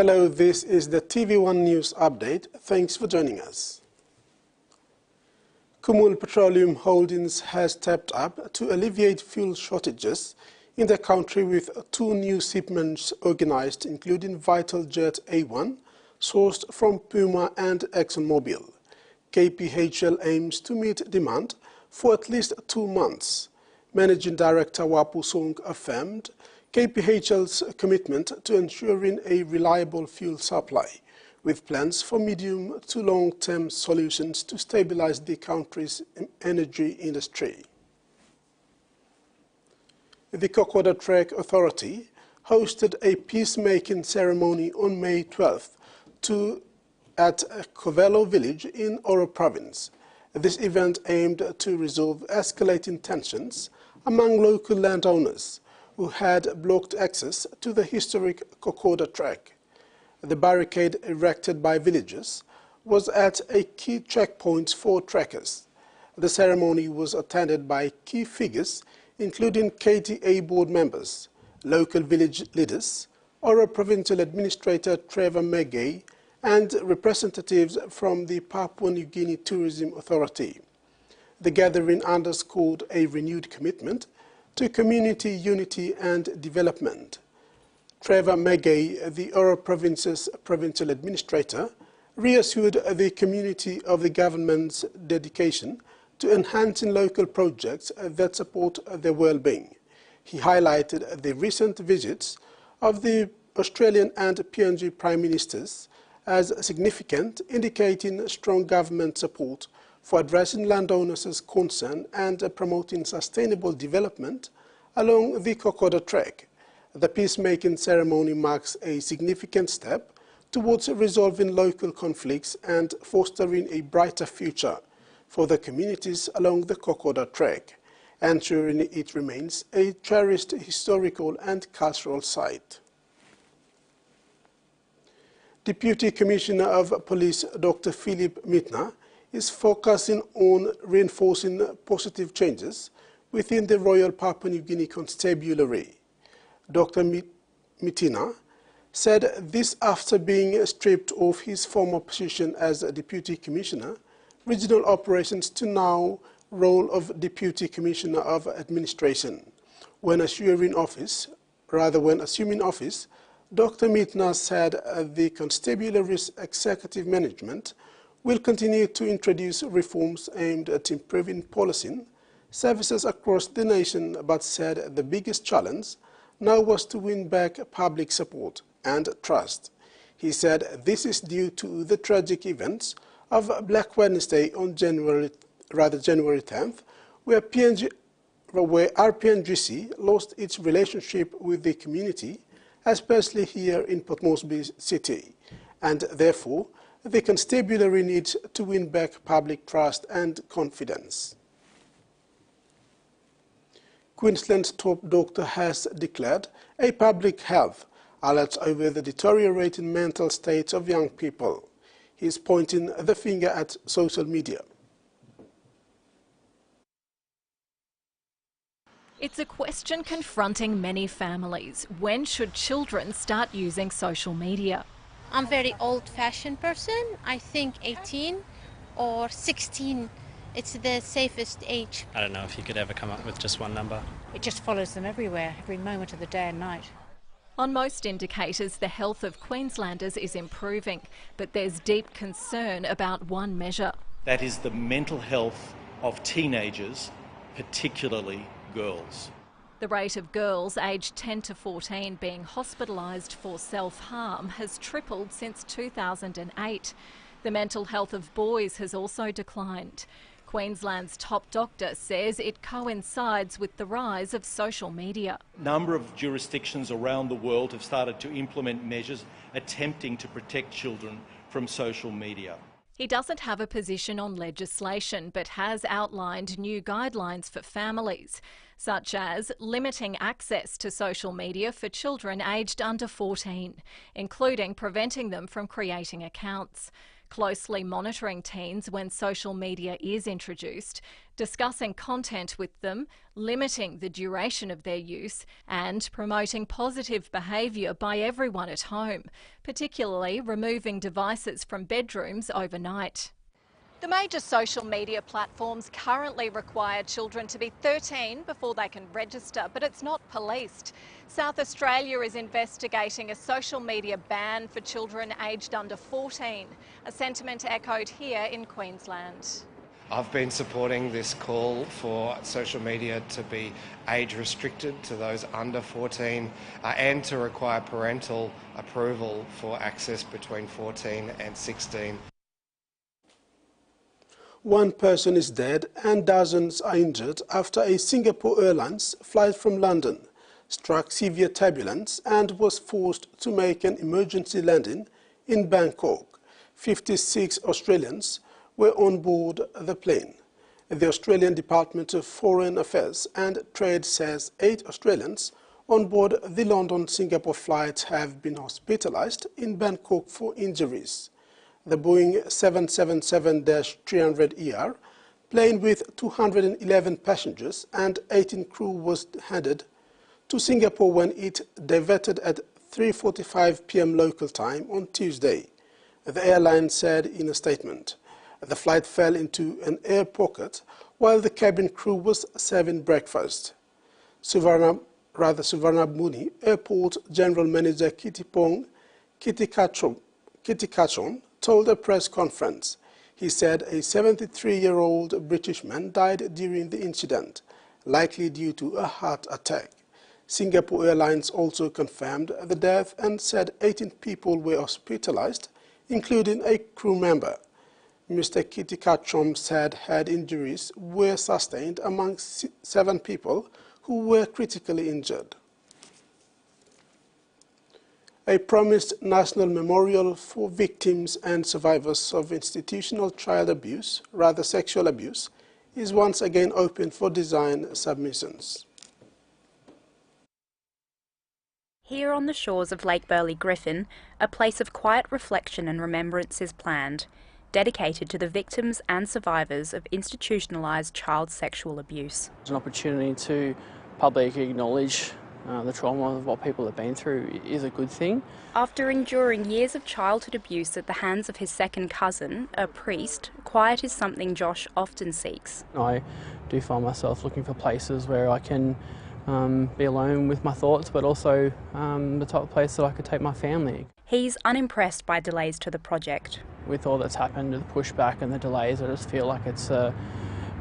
Hello, this is the TVWAN News Update. Thanks for joining us. Kumul Petroleum Holdings has stepped up to alleviate fuel shortages in the country with 2 new shipments organized, including Vital Jet A1, sourced from Puma and ExxonMobil. KPHL aims to meet demand for at least 2 months. Managing Director Wapu Song affirmed KPHL's commitment to ensuring a reliable fuel supply, with plans for medium to long-term solutions to stabilize the country's energy industry. The Kokoda Trek Authority hosted a peacemaking ceremony on May 12th at Kovelo village in Oro province. This event aimed to resolve escalating tensions among local landowners who had blocked access to the historic Kokoda Trek. The barricade erected by villagers was at a key checkpoint for trekkers. The ceremony was attended by key figures including KTA board members, local village leaders, Oro Provincial Administrator Trevor Megay, and representatives from the Papua New Guinea Tourism Authority. The gathering underscored a renewed commitment to community unity and development. Trevor Megay, the Oro Province's provincial administrator, reassured the community of the government's dedication to enhancing local projects that support their well-being. He highlighted the recent visits of the Australian and PNG Prime Ministers as significant, indicating strong government support for addressing landowners' concern and promoting sustainable development along the Kokoda Trek. The peacemaking ceremony marks a significant step towards resolving local conflicts and fostering a brighter future for the communities along the Kokoda Trek, ensuring it remains a cherished historical and cultural site. Deputy Commissioner of Police Dr. Philip Mitna is focusing on reinforcing positive changes within the Royal Papua New Guinea Constabulary. Dr. Mitna said this after being stripped of his former position as a Deputy Commissioner, Regional Operations, to now role of Deputy Commissioner of Administration. When assuming office, Dr. Mitna said the Constabulary's executive management will continue to introduce reforms aimed at improving policing services across the nation, but said the biggest challenge now was to win back public support and trust. He said this is due to the tragic events of Black Wednesday on January 10th, where RPNGC lost its relationship with the community, especially here in Port Moresby City, and therefore the Constabulary needs to win back public trust and confidence. Queensland's top doctor has declared a public health alert over the deteriorating mental state of young people. He is pointing the finger at social media. It's a question confronting many families. When should children start using social media? I'm a very old-fashioned person. I think 18 or 16, it's the safest age. I don't know if you could ever come up with just one number. It just follows them everywhere, every moment of the day and night. On most indicators, the health of Queenslanders is improving, but there's deep concern about one measure. That is the mental health of teenagers, particularly girls. The rate of girls aged 10 to 14 being hospitalised for self-harm has tripled since 2008. The mental health of boys has also declined. Queensland's top doctor says it coincides with the rise of social media. A number of jurisdictions around the world have started to implement measures attempting to protect children from social media. He doesn't have a position on legislation, but has outlined new guidelines for families, such as limiting access to social media for children aged under 14, including preventing them from creating accounts. closely monitoring teens when social media is introduced, discussing content with them, limiting the duration of their use, and promoting positive behaviour by everyone at home, particularly removing devices from bedrooms overnight. The major social media platforms currently require children to be 13 before they can register, but it's not policed. South Australia is investigating a social media ban for children aged under 14, a sentiment echoed here in Queensland. I've been supporting this call for social media to be age restricted to those under 14 and to require parental approval for access between 14 and 16. One person is dead and dozens are injured after a Singapore Airlines flight from London struck severe turbulence and was forced to make an emergency landing in Bangkok. 56 Australians were on board the plane. The Australian Department of Foreign Affairs and Trade says 8 Australians on board the London-Singapore flight have been hospitalised in Bangkok for injuries. The Boeing 777-300ER plane with 211 passengers and 18 crew was headed to Singapore when it diverted at 3:45 p.m. local time on Tuesday. The airline said in a statement. The flight fell into an air pocket while the cabin crew was serving breakfast. Suvarnabhumi Airport General Manager Kitty Kachon told a press conference. He said a 73-year-old British man died during the incident, likely due to a heart attack. Singapore Airlines also confirmed the death and said 18 people were hospitalised, including a crew member. Mr. Kitty Kachon said head injuries were sustained among 7 people who were critically injured. A promised national memorial for victims and survivors of institutional child abuse, rather sexual abuse, is once again open for design submissions. Here on the shores of Lake Burley Griffin, a place of quiet reflection and remembrance is planned, dedicated to the victims and survivors of institutionalised child sexual abuse. It's an opportunity to publicly acknowledge the trauma of what people have been through is a good thing. After enduring years of childhood abuse at the hands of his second cousin, a priest, quiet is something Josh often seeks. I do find myself looking for places where I can be alone with my thoughts, but also the type of place that I could take my family. He's unimpressed by delays to the project. With all that's happened, the pushback and the delays, I just feel like it's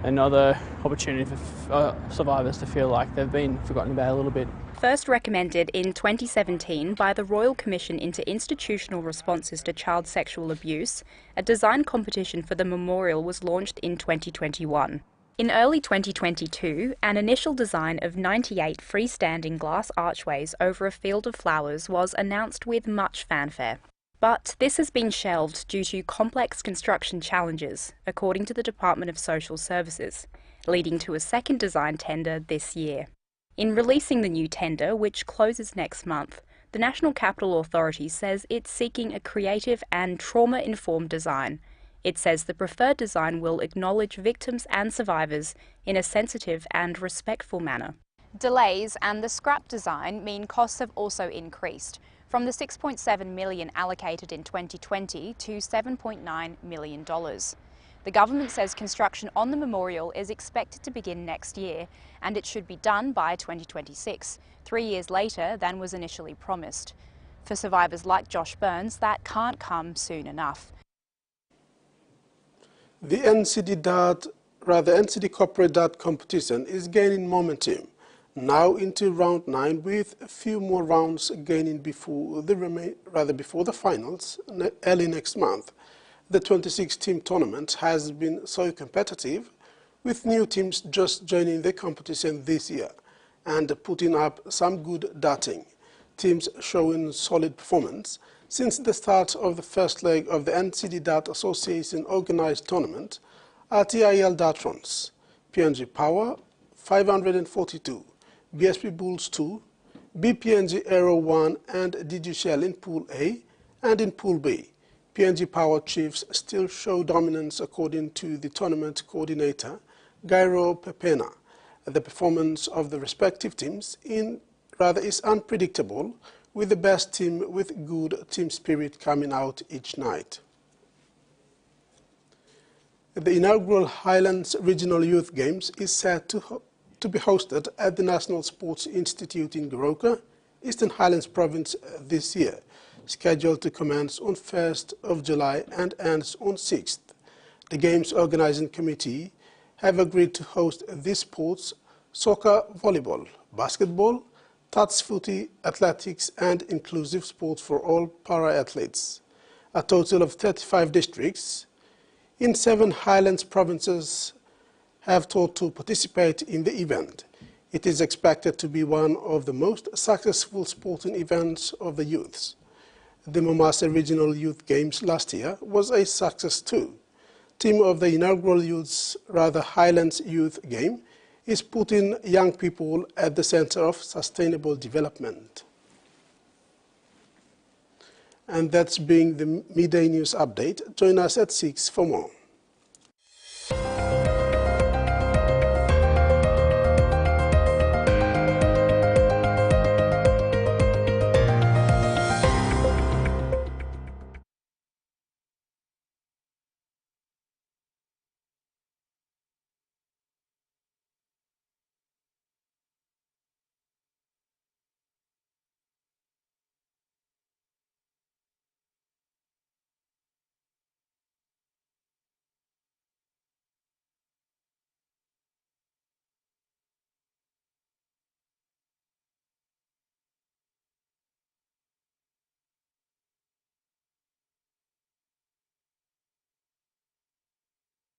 another opportunity for survivors to feel like they've been forgotten about a little bit. First recommended in 2017 by the Royal Commission into Institutional Responses to Child Sexual Abuse, a design competition for the memorial was launched in 2021. In early 2022, an initial design of 98 freestanding glass archways over a field of flowers was announced with much fanfare. But this has been shelved due to complex construction challenges, according to the Department of Social Services, leading to a second design tender this year. In releasing the new tender, which closes next month, the National Capital Authority says it's seeking a creative and trauma-informed design. It says the preferred design will acknowledge victims and survivors in a sensitive and respectful manner. Delays and the scrap design mean costs have also increased, from the $6.7 million allocated in 2020 to $7.9 million. The government says construction on the memorial is expected to begin next year, and it should be done by 2026, 3 years later than was initially promised. For survivors like Josh Burns, that can't come soon enough. The NCD Corporate Dart competition is gaining momentum, now into round 9, with a few more rounds gaining before the finals early next month. The 26-team tournament has been so competitive, with new teams just joining the competition this year and putting up some good darting. Teams showing solid performance since the start of the first leg of the NCD Dart Association organised tournament are TIL Dartrons, PNG Power 542, BSP Bulls 2, BPNG Aero 1 and DG Shell in Pool A, and in Pool B, PNG Power Chiefs still show dominance according to the tournament coordinator, Gairo Pepena. The performance of the respective teams is unpredictable, with the best team with good team spirit coming out each night. The inaugural Highlands Regional Youth Games is set to be hosted at the National Sports Institute in Goroka, Eastern Highlands Province this year, scheduled to commence on 1st of July and ends on 6th. The Games Organizing Committee have agreed to host these sports: soccer, volleyball, basketball, touch footy, athletics and inclusive sports for all para-athletes. A total of 35 districts in 7 Highlands provinces have thought to participate in the event. It is expected to be one of the most successful sporting events of the youths. The Momasa Regional Youth Games last year was a success too. Theme of the inaugural Highlands Youth Game is putting young people at the center of sustainable development. And that's being the midday news update. Join us at 6 for more.